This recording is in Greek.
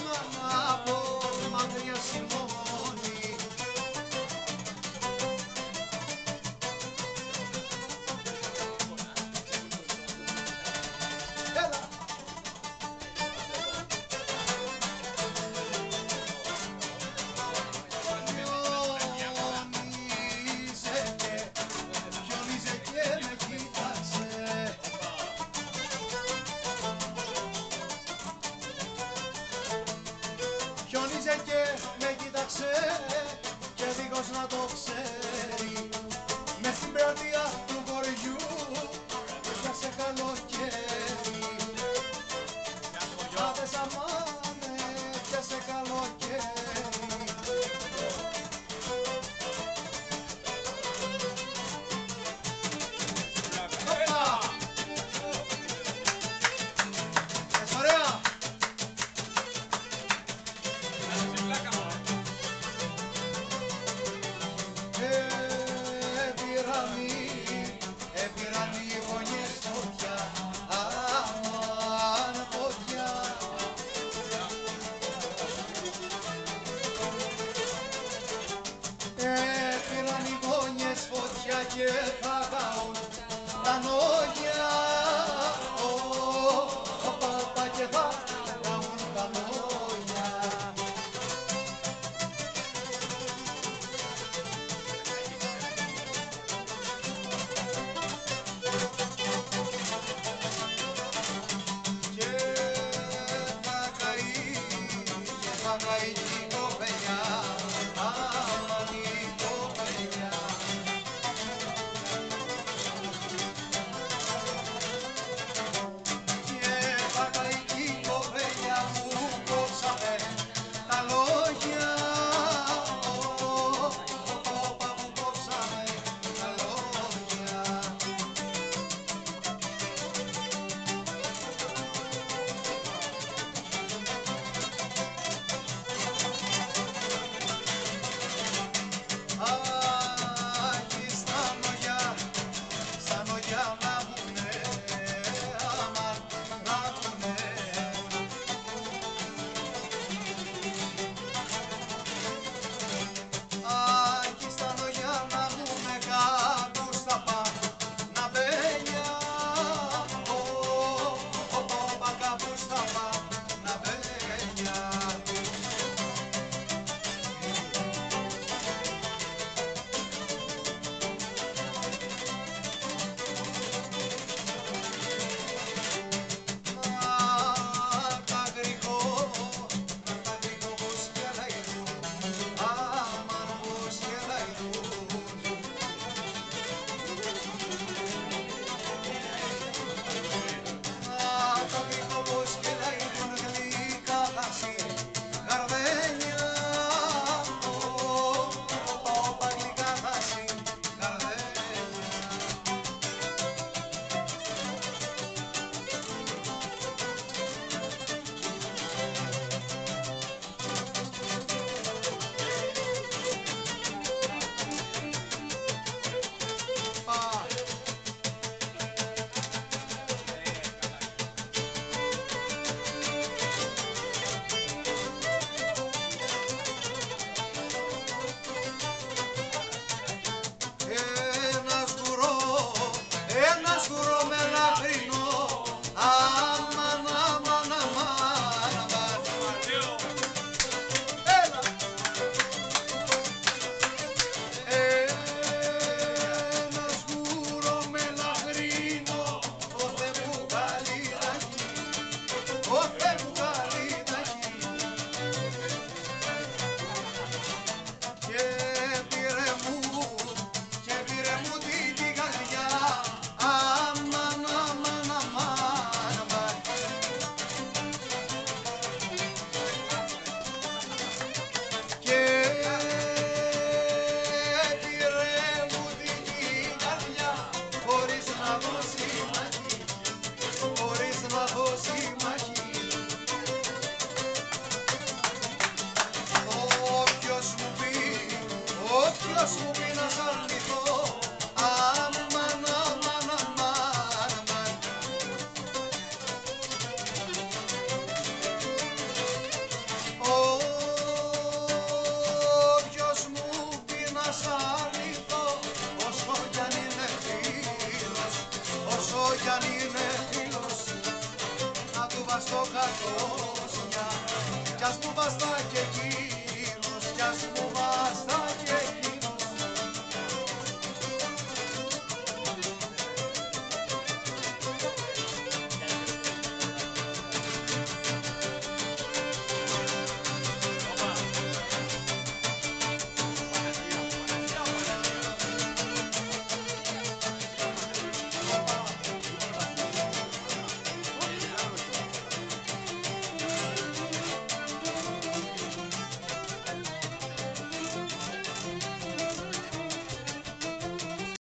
μάνα από μακριά σημώνει. Έλα! Χιονίζε και με κοίταξε. Χιονίζε και με κοίταξε και δίχως να το ξέρει μες στην πλατεία του χωριού πιάσε καλοκαίρι. Άδε σαμάνε πιάσε καλοκαίρι. Οπα! Ωραία! Έπειραν οι γωνιές φωτιά, αμάν φωτιά. Έπειραν οι γωνιές φωτιά και θα καούν τα νόγια. Παπα και θα καούν τα νόγια. Θα καεί η κοπελιά, αμάν η κοπελιά. Και θα καεί η κοπελιά που κόψαμε τα λόγια. Όπα που κόψαμε τα λόγια. κι ας μου βαστά και εκεί